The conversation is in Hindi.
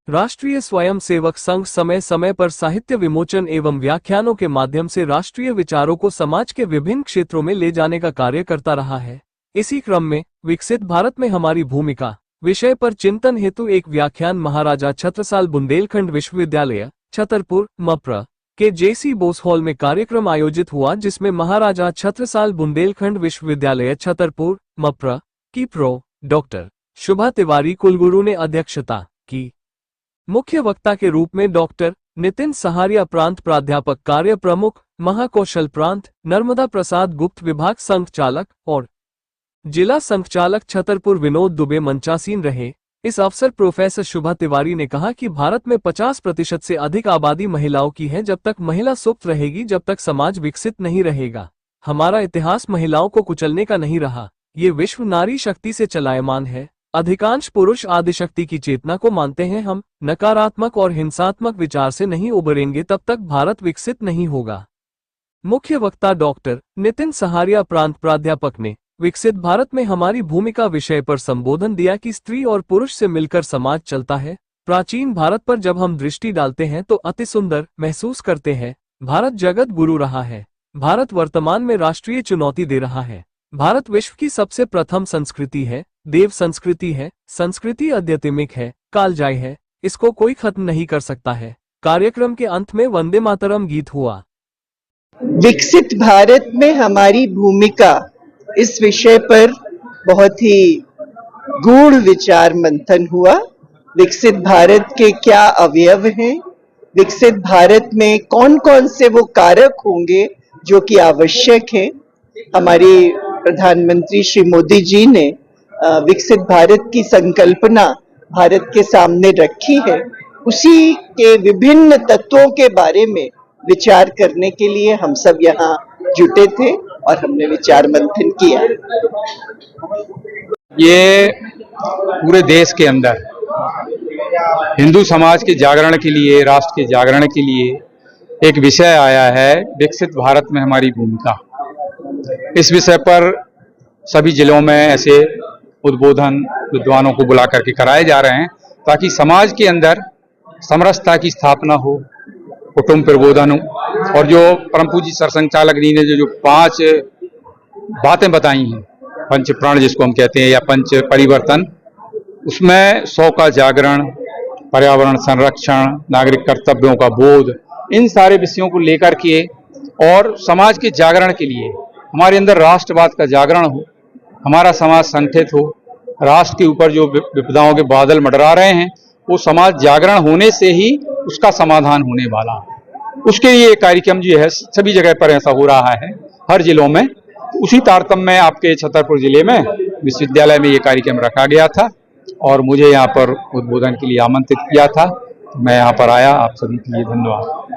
राष्ट्रीय स्वयंसेवक संघ समय समय पर साहित्य विमोचन एवं व्याख्यानों के माध्यम से राष्ट्रीय विचारों को समाज के विभिन्न क्षेत्रों में ले जाने का कार्य करता रहा है। इसी क्रम में विकसित भारत में हमारी भूमिका विषय पर चिंतन हेतु एक व्याख्यान महाराजा छत्रसाल बुंदेलखंड विश्वविद्यालय छतरपुर मप्र के जेसी बोस हॉल में कार्यक्रम आयोजित हुआ, जिसमें महाराजा छत्रसाल बुंदेलखंड विश्वविद्यालय छतरपुर मप्र की प्रो डॉक्टर शुभा तिवारी कुलगुरु ने अध्यक्षता की। मुख्य वक्ता के रूप में डॉक्टर नितिन सहारिया प्रांत प्राध्यापक कार्य प्रमुख महाकौशल प्रांत नर्मदा प्रसाद गुप्त विभाग संघचालक और जिला संघचालक छतरपुर विनोद दुबे मंचासीन रहे। इस अवसर प्रोफेसर शुभा तिवारी ने कहा कि भारत में 50% से अधिक आबादी महिलाओं की है। जब तक महिला सुप्त रहेगी, जब तक समाज विकसित नहीं रहेगा। हमारा इतिहास महिलाओं को कुचलने का नहीं रहा, ये विश्व नारी शक्ति से चलायमान है। अधिकांश पुरुष आदिशक्ति की चेतना को मानते हैं। हम नकारात्मक और हिंसात्मक विचार से नहीं उबरेंगे, तब तक भारत विकसित नहीं होगा। मुख्य वक्ता डॉक्टर नितिन सहारिया प्रांत प्राध्यापक ने विकसित भारत में हमारी भूमिका विषय पर संबोधन दिया कि स्त्री और पुरुष से मिलकर समाज चलता है। प्राचीन भारत पर जब हम दृष्टि डालते हैं तो अति सुंदर महसूस करते हैं। भारत जगत गुरु रहा है। भारत वर्तमान में राष्ट्रीय चुनौती दे रहा है। भारत विश्व की सबसे प्रथम संस्कृति है, देव संस्कृति है। संस्कृति अद्यतिमिक है, कालजयी है, इसको कोई खत्म नहीं कर सकता है। कार्यक्रम के अंत में वंदे मातरम गीत हुआ। विकसित भारत में हमारी भूमिका इस विषय पर बहुत ही गूढ़ विचार मंथन हुआ। विकसित भारत के क्या अवयव हैं, विकसित भारत में कौन कौन से वो कारक होंगे जो कि आवश्यक हैं। हमारे प्रधानमंत्री श्री मोदी जी ने विकसित भारत की संकल्पना भारत के सामने रखी है। उसी के विभिन्न तत्वों के बारे में विचार करने के लिए हम सब यहाँ जुटे थे और हमने विचार मंथन किया। ये पूरे देश के अंदर हिंदू समाज के जागरण के लिए, राष्ट्र के जागरण के लिए एक विषय आया है, विकसित भारत में हमारी भूमिका। इस विषय पर सभी जिलों में ऐसे उद्बोधन विद्वानों को बुला करके कराए जा रहे हैं, ताकि समाज के अंदर समरसता की स्थापना हो, कुटुंब प्रबोधन हो। और जो परम पूज्य सरसंघचालक जी ने जो 5 बातें बताई हैं, पंच प्राण जिसको हम कहते हैं या पंच परिवर्तन, उसमें 100 का जागरण, पर्यावरण संरक्षण, नागरिक कर्तव्यों का बोध, इन सारे विषयों को लेकर के और समाज के जागरण के लिए हमारे अंदर राष्ट्रवाद का जागरण हो, हमारा समाज संगठित हो, राष्ट्र के ऊपर जो विपदाओं के बादल मंडरा रहे हैं वो समाज जागरण होने से ही उसका समाधान होने वाला है। उसके लिए कार्यक्रम जो है सभी जगह पर ऐसा हो रहा है, हर जिलों में। उसी तारतम्य में आपके छतरपुर जिले में विश्वविद्यालय में ये कार्यक्रम रखा गया था और मुझे यहाँ पर उद्बोधन के लिए आमंत्रित किया था। मैं यहाँ पर आया। आप सभी के लिए धन्यवाद।